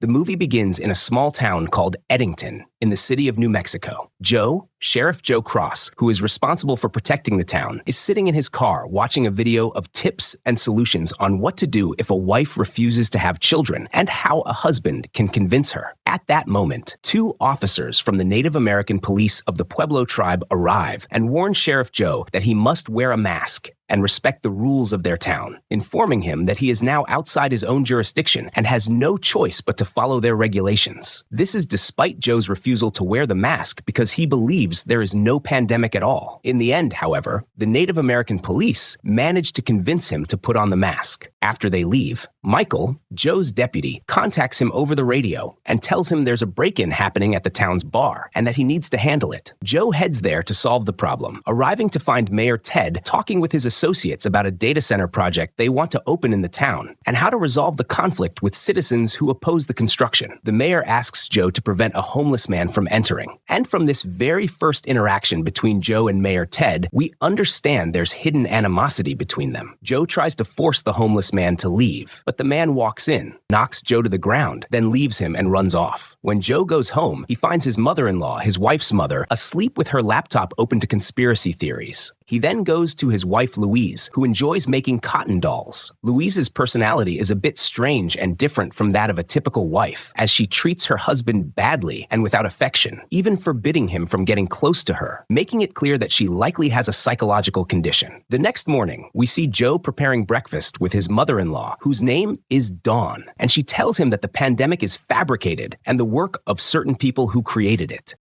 The movie begins in a small town called Eddington in the city of New Mexico. Joe, Sheriff Joe Cross, who is responsible for protecting the town, is sitting in his car watching a video of tips and solutions on what to do if a wife refuses to have children and how a husband can convince her. At that moment, 2 officers from the Native American police of the Pueblo tribe arrive and warn Sheriff Joe that he must wear a mask and respect the rules of their town, informing him that he is now outside his own jurisdiction and has no choice but to follow their regulations. This is despite Joe's refusal to wear the mask because he believes there is no pandemic at all. In the end, however, the Native American police manage to convince him to put on the mask. After they leave, Michael, Joe's deputy, contacts him over the radio and tells him there's a break-in happening at the town's bar and that he needs to handle it. Joe heads there to solve the problem, arriving to find Mayor Ted talking with his associates about a data center project they want to open in the town and how to resolve the conflict with citizens who oppose the construction. The mayor asks Joe to prevent a homeless man from entering. And from this very first interaction between Joe and Mayor Ted, we understand there's hidden animosity between them. Joe tries to force the homeless man to leave, but the man walks in, knocks Joe to the ground, then leaves him and runs off. When Joe goes home, he finds his mother-in-law, his wife's mother, asleep with her laptop open to conspiracy theories. He then goes to his wife Louise, who enjoys making cotton dolls. Louise's personality is a bit strange and different from that of a typical wife, as she treats her husband badly and without affection, even forbidding him from getting close to her, making it clear that she likely has a psychological condition. The next morning, we see Joe preparing breakfast with his mother-in-law, whose name is Dawn, and she tells him that the pandemic is fabricated and the work of certain people who created it.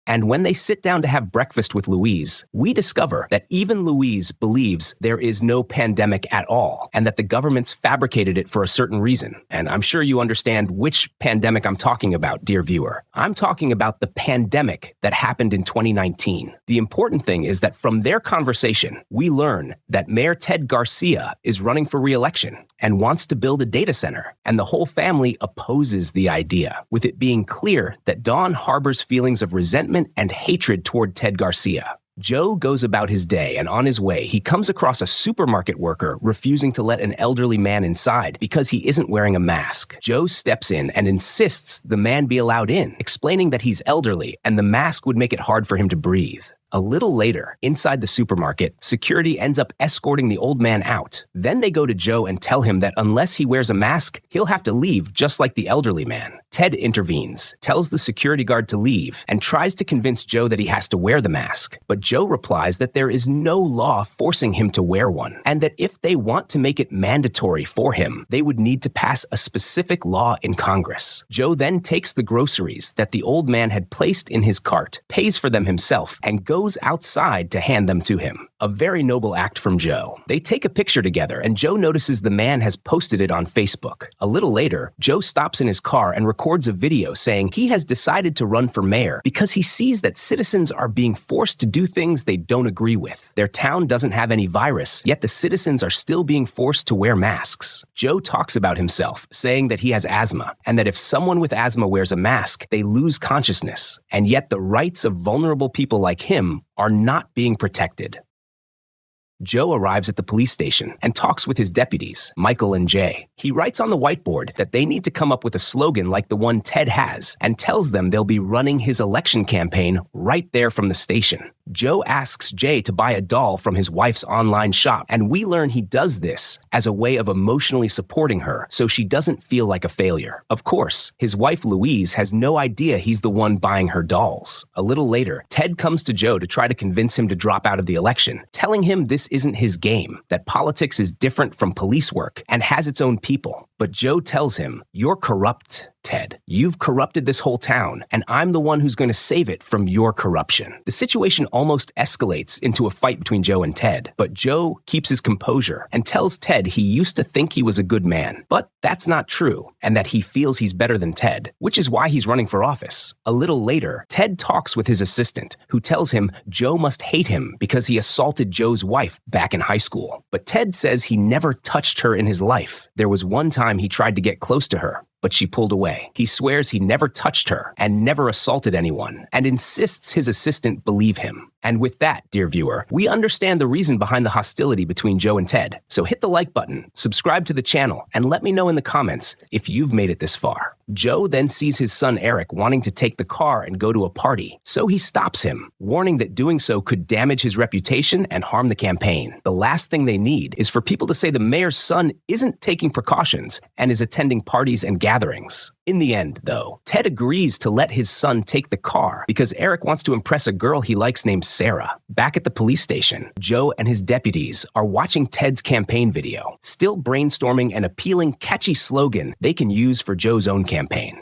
And when they sit down to have breakfast with Louise, we discover that even Louise believes there is no pandemic at all and that the government's fabricated it for a certain reason. And I'm sure you understand which pandemic I'm talking about, dear viewer. I'm talking about the pandemic that happened in 2019. The important thing is that from their conversation, we learn that Mayor Ted Garcia is running for re-election and wants to build a data center, and the whole family opposes the idea, with it being clear that Dawn harbors feelings of resentment and hatred toward Ted Garcia. Joe goes about his day, and on his way, he comes across a supermarket worker refusing to let an elderly man inside because he isn't wearing a mask. Joe steps in and insists the man be allowed in, explaining that he's elderly and the mask would make it hard for him to breathe. A little later, inside the supermarket, security ends up escorting the old man out. Then they go to Joe and tell him that unless he wears a mask, he'll have to leave just like the elderly man. Ted intervenes, tells the security guard to leave, and tries to convince Joe that he has to wear the mask. But Joe replies that there is no law forcing him to wear one, and that if they want to make it mandatory for him, they would need to pass a specific law in Congress. Joe then takes the groceries that the old man had placed in his cart, pays for them himself, and goes outside to hand them to him. A very noble act from Joe. They take a picture together, and Joe notices the man has posted it on Facebook. A little later, Joe stops in his car and records a video saying he has decided to run for mayor because he sees that citizens are being forced to do things they don't agree with. Their town doesn't have any virus, yet the citizens are still being forced to wear masks. Joe talks about himself, saying that he has asthma, and that if someone with asthma wears a mask, they lose consciousness, and yet the rights of vulnerable people like him are not being protected. Joe arrives at the police station and talks with his deputies, Michael and Jay. He writes on the whiteboard that they need to come up with a slogan like the one Ted has and tells them they'll be running his election campaign right there from the station. Joe asks Jay to buy a doll from his wife's online shop, and we learn he does this as a way of emotionally supporting her so she doesn't feel like a failure. Of course, his wife Louise has no idea he's the one buying her dolls. A little later, Ted comes to Joe to try to convince him to drop out of the election, telling him this isn't his game, that politics is different from police work and has its own people. But Joe tells him, "You're corrupt, Ted. You've corrupted this whole town, and I'm the one who's going to save it from your corruption." The situation almost escalates into a fight between Joe and Ted, but Joe keeps his composure and tells Ted he used to think he was a good man, but that's not true, and that he feels he's better than Ted, which is why he's running for office. A little later, Ted talks with his assistant, who tells him Joe must hate him because he assaulted Joe's wife back in high school. But Ted says he never touched her in his life. There was one time he tried to get close to her, but she pulled away. He swears he never touched her and never assaulted anyone, and insists his assistant believe him. And with that, dear viewer, we understand the reason behind the hostility between Joe and Ted. So hit the like button, subscribe to the channel, and let me know in the comments if you've made it this far. Joe then sees his son Eric wanting to take the car and go to a party, so he stops him, warning that doing so could damage his reputation and harm the campaign. The last thing they need is for people to say the mayor's son isn't taking precautions and is attending parties and gatherings. In the end, though, Ted agrees to let his son take the car because Eric wants to impress a girl he likes named Sarah. Back at the police station, Joe and his deputies are watching Ted's campaign video, still brainstorming an appealing, catchy slogan they can use for Joe's own campaign.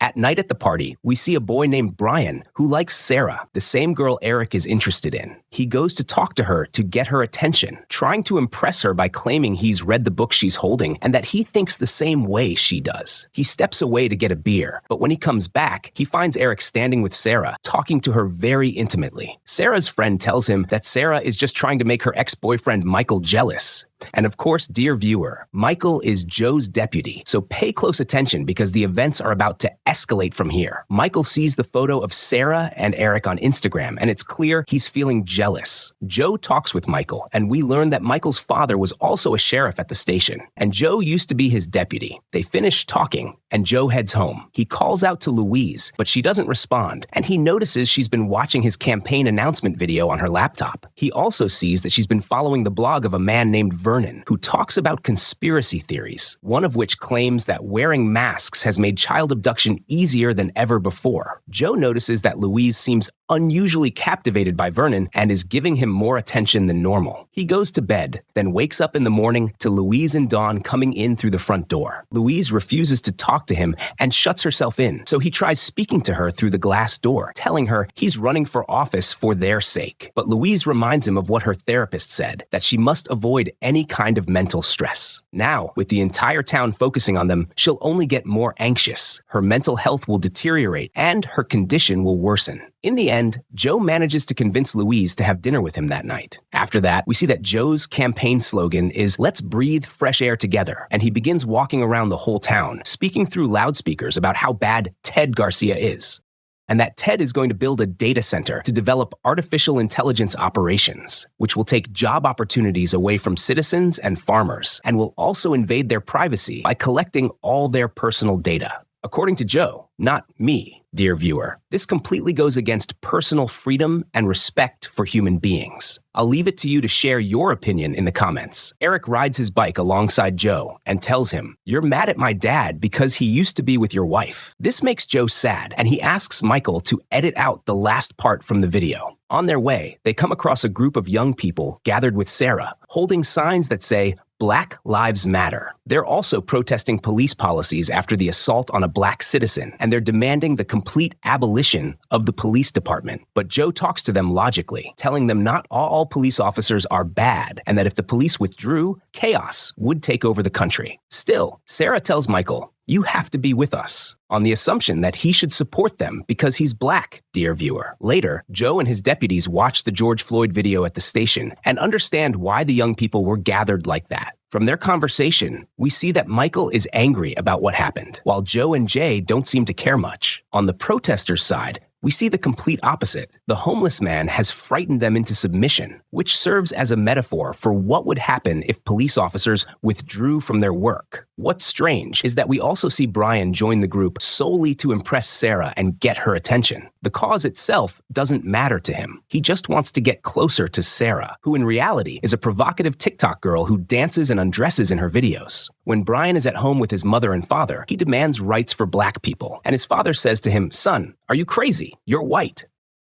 At night at the party, we see a boy named Brian who likes Sarah, the same girl Eric is interested in. He goes to talk to her to get her attention, trying to impress her by claiming he's read the book she's holding and that he thinks the same way she does. He steps away to get a beer, but when he comes back, he finds Eric standing with Sarah, talking to her very intimately. Sarah's friend tells him that Sarah is just trying to make her ex-boyfriend Michael jealous. And of course, dear viewer, Michael is Joe's deputy, so pay close attention because the events are about to escalate from here. Michael sees the photo of Sarah and Eric on Instagram, and it's clear he's feeling jealous. Joe talks with Michael, and we learn that Michael's father was also a sheriff at the station, and Joe used to be his deputy. They finish talking, and Joe heads home. He calls out to Louise, but she doesn't respond, and he notices she's been watching his campaign announcement video on her laptop. He also sees that she's been following the blog of a man named Vernon, who talks about conspiracy theories, one of which claims that wearing masks has made child abduction easier than ever before. Joe notices that Louise seems unusually captivated by Vernon and is giving him more attention than normal. He goes to bed, then wakes up in the morning to Louise and Dawn coming in through the front door. Louise refuses to talk to him and shuts herself in, so he tries speaking to her through the glass door, telling her he's running for office for their sake. But Louise reminds him of what her therapist said, that she must avoid any kind of mental stress. Now, with the entire town focusing on them, she'll only get more anxious. Her mental health will deteriorate and her condition will worsen. In the end, Joe manages to convince Louise to have dinner with him that night. After that, we see that Joe's campaign slogan is "Let's breathe fresh air together," and he begins walking around the whole town, speaking through loudspeakers about how bad Ted Garcia is, and that Ted is going to build a data center to develop artificial intelligence operations, which will take job opportunities away from citizens and farmers, and will also invade their privacy by collecting all their personal data. According to Joe, not me, dear viewer. This completely goes against personal freedom and respect for human beings. I'll leave it to you to share your opinion in the comments. Eric rides his bike alongside Joe and tells him, "You're mad at my dad because he used to be with your wife." This makes Joe sad, and he asks Michael to edit out the last part from the video. On their way, they come across a group of young people gathered with Sarah, holding signs that say, "Black Lives Matter." They're also protesting police policies after the assault on a black citizen, and they're demanding the complete abolition of the police department. But Joe talks to them logically, telling them not all police officers are bad, and that if the police withdrew, chaos would take over the country. Still, Sarah tells Michael, "You have to be with us," on the assumption that he should support them because he's black, dear viewer. Later, Joe and his deputies watch the George Floyd video at the station and understand why the young people were gathered like that. From their conversation, we see that Michael is angry about what happened, while Joe and Jay don't seem to care much. On the protesters' side, we see the complete opposite. The homeless man has frightened them into submission, which serves as a metaphor for what would happen if police officers withdrew from their work. What's strange is that we also see Brian join the group solely to impress Sarah and get her attention. The cause itself doesn't matter to him. He just wants to get closer to Sarah, who in reality is a provocative TikTok girl who dances and undresses in her videos. When Brian is at home with his mother and father, he demands rights for black people, and his father says to him, "Son, are you crazy? You're white."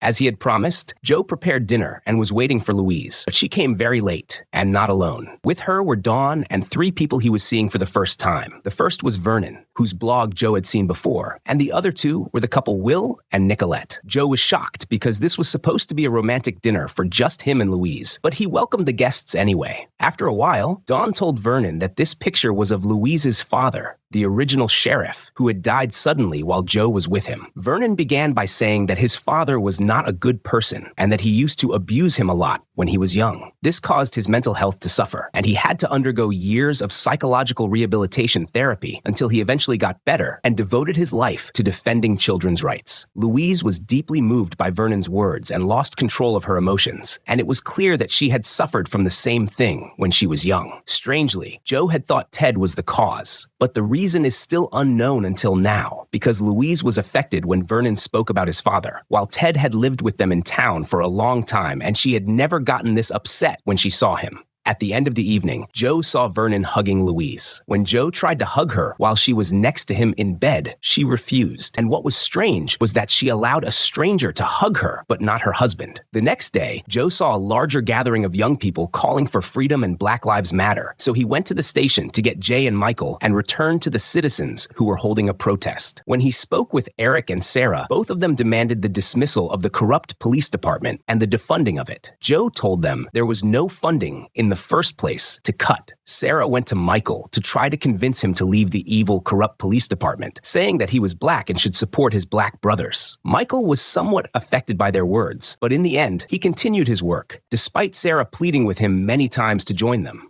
As he had promised, Joe prepared dinner and was waiting for Louise, but she came very late and not alone. With her were Dawn and 3 people he was seeing for the first time. The first was Vernon, whose blog Joe had seen before, and the other 2 were the couple Will and Nicolette. Joe was shocked because this was supposed to be a romantic dinner for just him and Louise, but he welcomed the guests anyway. After a while, Dawn told Vernon that this picture was of Louise's father, the original sheriff, who had died suddenly while Joe was with him. Vernon began by saying that his father was not a good person and that he used to abuse him a lot when he was young. This caused his mental health to suffer, and he had to undergo years of psychological rehabilitation therapy until he eventually eventually got better and devoted his life to defending children's rights. Louise was deeply moved by Vernon's words and lost control of her emotions, and it was clear that she had suffered from the same thing when she was young. Strangely, Joe had thought Ted was the cause, but the reason is still unknown until now, because Louise was affected when Vernon spoke about his father, while Ted had lived with them in town for a long time and she had never gotten this upset when she saw him. At the end of the evening, Joe saw Vernon hugging Louise. When Joe tried to hug her while she was next to him in bed, she refused. And what was strange was that she allowed a stranger to hug her, but not her husband. The next day, Joe saw a larger gathering of young people calling for freedom and Black Lives Matter. So he went to the station to get Jay and Michael and returned to the citizens who were holding a protest. When he spoke with Eric and Sarah, both of them demanded the dismissal of the corrupt police department and the defunding of it. Joe told them there was no funding in the first place to cut. Sarah went to Michael to try to convince him to leave the evil, corrupt police department, saying that he was Black and should support his Black brothers. Michael was somewhat affected by their words, but in the end, he continued his work, despite Sarah pleading with him many times to join them.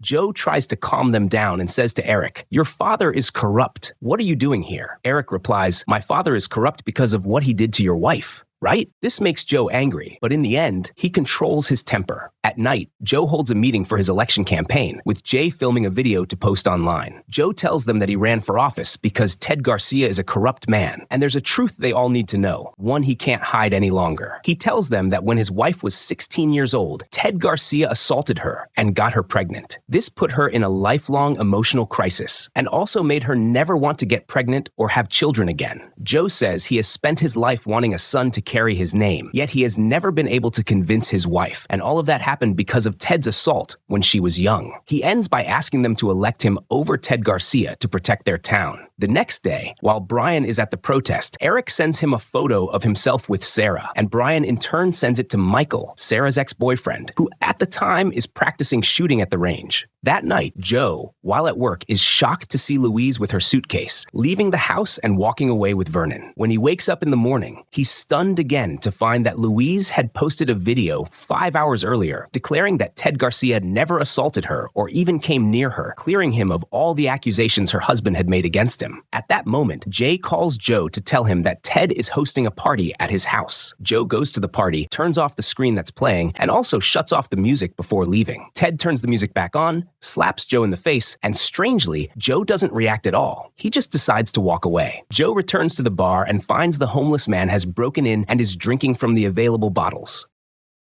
Joe tries to calm them down and says to Eric, "Your father is corrupt. What are you doing here?" Eric replies, "My father is corrupt because of what he did to your wife." Right? This makes Joe angry, but in the end, he controls his temper. At night, Joe holds a meeting for his election campaign, with Jay filming a video to post online. Joe tells them that he ran for office because Ted Garcia is a corrupt man, and there's a truth they all need to know, one he can't hide any longer. He tells them that when his wife was 16 years old, Ted Garcia assaulted her and got her pregnant. This put her in a lifelong emotional crisis, and also made her never want to get pregnant or have children again. Joe says he has spent his life wanting a son to carry his name, yet he has never been able to convince his wife, and all of that happened because of Ted's assault when she was young. He ends by asking them to elect him over Ted Garcia to protect their town. The next day, while Brian is at the protest, Eric sends him a photo of himself with Sarah, and Brian in turn sends it to Michael, Sarah's ex-boyfriend, who at the time is practicing shooting at the range. That night, Joe, while at work, is shocked to see Louise with her suitcase, leaving the house and walking away with Vernon. When he wakes up in the morning, he's stunned again to find that Louise had posted a video 5 hours earlier declaring that Ted Garcia never assaulted her or even came near her, clearing him of all the accusations her husband had made against him. At that moment, Jay calls Joe to tell him that Ted is hosting a party at his house. Joe goes to the party, turns off the screen that's playing, and also shuts off the music before leaving. Ted turns the music back on, slaps Joe in the face, and strangely, Joe doesn't react at all. He just decides to walk away. Joe returns to the bar and finds the homeless man has broken in and is drinking from the available bottles.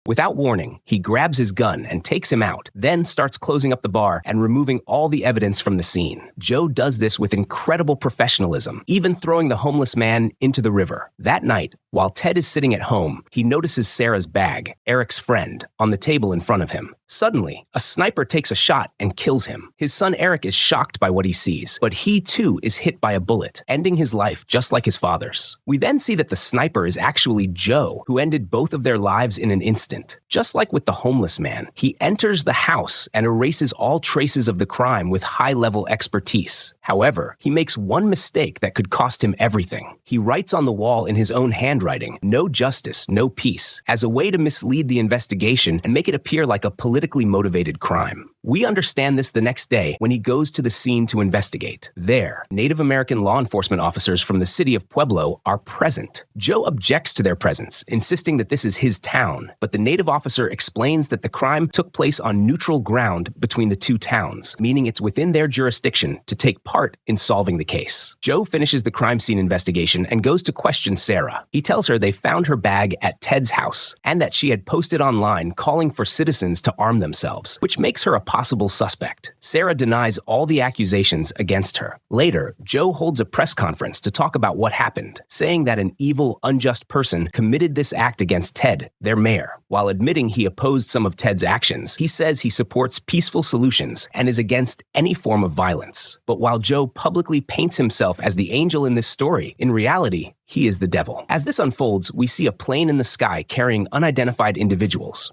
Without warning, he grabs his gun and takes him out, then starts closing up the bar and removing all the evidence from the scene. Joe does this with incredible professionalism, even throwing the homeless man into the river. That night, while Ted is sitting at home, he notices Sarah's bag, Eric's friend, on the table in front of him. Suddenly, a sniper takes a shot and kills him. His son Eric is shocked by what he sees, but he too is hit by a bullet, ending his life just like his father's. We then see that the sniper is actually Joe, who ended both of their lives in an instant. Just like with the homeless man, he enters the house and erases all traces of the crime with high-level expertise. However, he makes one mistake that could cost him everything. He writes on the wall in his own handwriting, "No justice, no peace," as a way to mislead the investigation and make it appear like a politically motivated crime. We understand this the next day when he goes to the scene to investigate. There, Native American law enforcement officers from the city of Pueblo are present. Joe objects to their presence, insisting that this is his town, but the native officer explains that the crime took place on neutral ground between the two towns, meaning it's within their jurisdiction to take part in solving the case. Joe finishes the crime scene investigation and goes to question Sarah. He tells her they found her bag at Ted's house and that she had posted online calling for citizens to arm themselves, which makes her a possible suspect. Sarah denies all the accusations against her. Later, Joe holds a press conference to talk about what happened, saying that an evil, unjust person committed this act against Ted, their mayor. While admitting he opposed some of Ted's actions, he says he supports peaceful solutions and is against any form of violence. But while Joe publicly paints himself as the angel in this story, in reality, he is the devil. As this unfolds, we see a plane in the sky carrying unidentified individuals.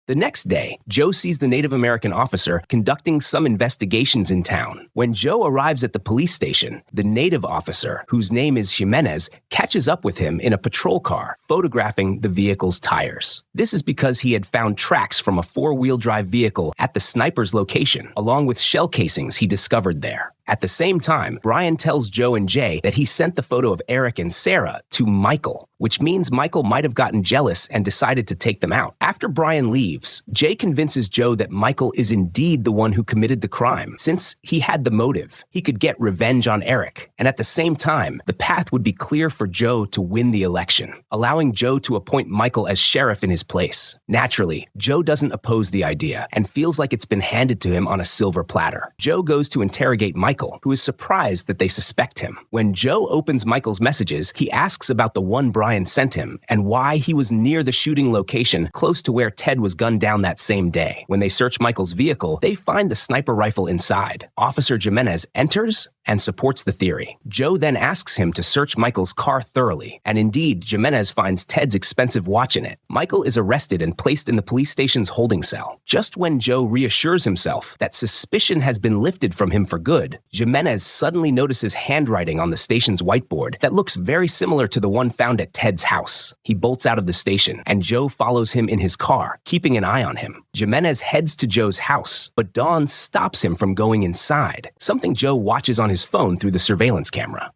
The next day, Joe sees the Native American officer conducting some investigations in town. When Joe arrives at the police station, the Native officer, whose name is Jimenez, catches up with him in a patrol car, photographing the vehicle's tires. This is because he had found tracks from a four-wheel drive vehicle at the sniper's location, along with shell casings he discovered there. At the same time, Brian tells Joe and Jay that he sent the photo of Eric and Sarah to Michael, which means Michael might have gotten jealous and decided to take them out. After Brian leaves, Jay convinces Joe that Michael is indeed the one who committed the crime. Since he had the motive, he could get revenge on Eric, and at the same time, the path would be clear for Joe to win the election, allowing Joe to appoint Michael as sheriff in his place. Naturally, Joe doesn't oppose the idea and feels like it's been handed to him on a silver platter. Joe goes to interrogate Michael, who is surprised that they suspect him. When Joe opens Michael's messages, he asks about the one Brian sent him and why he was near the shooting location close to where Ted was gunned down that same day. When they search Michael's vehicle, they find the sniper rifle inside. Officer Jimenez enters and supports the theory. Joe then asks him to search Michael's car thoroughly, and indeed, Jimenez finds Ted's expensive watch in it. Michael is arrested and placed in the police station's holding cell. Just when Joe reassures himself that suspicion has been lifted from him for good, Jimenez suddenly notices handwriting on the station's whiteboard that looks very similar to the one found at Ted's house. He bolts out of the station, and Joe follows him in his car, keeping an eye on him. Jimenez heads to Joe's house, but Dawn stops him from going inside, something Joe watches on his phone through the surveillance camera.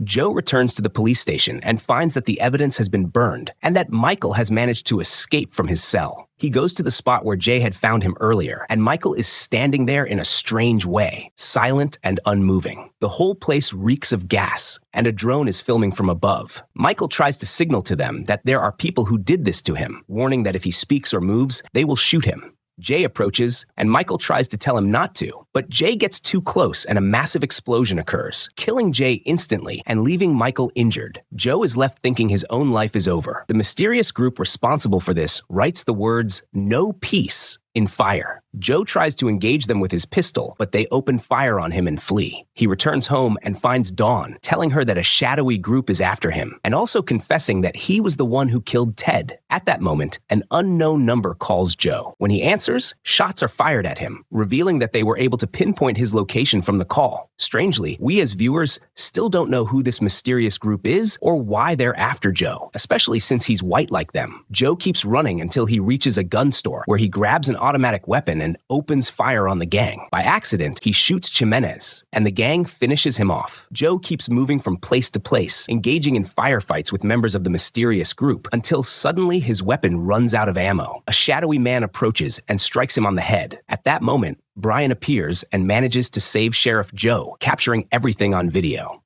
Joe returns to the police station and finds that the evidence has been burned and that Michael has managed to escape from his cell. He goes to the spot where Jay had found him earlier, and Michael is standing there in a strange way, silent and unmoving. The whole place reeks of gas, and a drone is filming from above. Michael tries to signal to them that there are people who did this to him, warning that if he speaks or moves, they will shoot him. Jay approaches, and Michael tries to tell him not to, but Jay gets too close and a massive explosion occurs, killing Jay instantly and leaving Michael injured. Joe is left thinking his own life is over. The mysterious group responsible for this writes the words, "No peace," in fire. Joe tries to engage them with his pistol, but they open fire on him and flee. He returns home and finds Dawn, telling her that a shadowy group is after him, and also confessing that he was the one who killed Ted. At that moment, an unknown number calls Joe. When he answers, shots are fired at him, revealing that they were able to pinpoint his location from the call. Strangely, we as viewers still don't know who this mysterious group is or why they're after Joe, especially since he's white like them. Joe keeps running until he reaches a gun store, where he grabs an automatic weapon and opens fire on the gang. By accident, he shoots Jimenez, and the gang finishes him off. Joe keeps moving from place to place, engaging in firefights with members of the mysterious group, until suddenly his weapon runs out of ammo. A shadowy man approaches and strikes him on the head. At that moment, Brian appears and manages to save Sheriff Joe, capturing everything on video.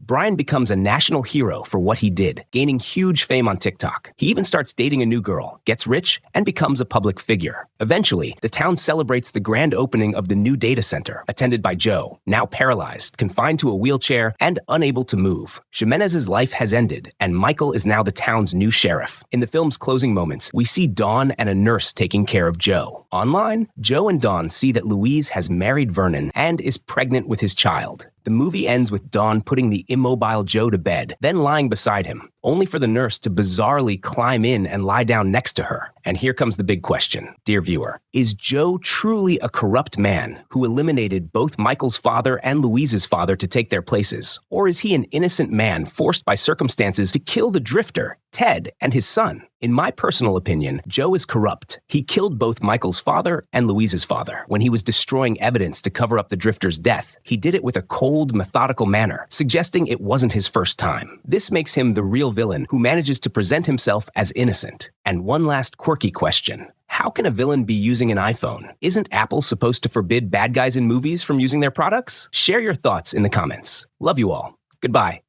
Brian becomes a national hero for what he did, gaining huge fame on TikTok. He even starts dating a new girl, gets rich, and becomes a public figure. Eventually, the town celebrates the grand opening of the new data center, attended by Joe, now paralyzed, confined to a wheelchair, and unable to move. Jimenez's life has ended, and Michael is now the town's new sheriff. In the film's closing moments, we see Dawn and a nurse taking care of Joe. Online, Joe and Dawn see that Louise has married Vernon and is pregnant with his child. The movie ends with Dawn putting the immobile Joe to bed, then lying beside him, only for the nurse to bizarrely climb in and lie down next to her. And here comes the big question, dear viewer. Is Joe truly a corrupt man who eliminated both Michael's father and Louise's father to take their places? Or is he an innocent man forced by circumstances to kill the drifter, Ted, and his son? In my personal opinion, Joe is corrupt. He killed both Michael's father and Louise's father when he was destroying evidence to cover up the drifter's death. He did it with a cold, methodical manner, suggesting it wasn't his first time. This makes him the real villain who manages to present himself as innocent. And one last quirky question. How can a villain be using an iPhone? Isn't Apple supposed to forbid bad guys in movies from using their products? Share your thoughts in the comments. Love you all. Goodbye.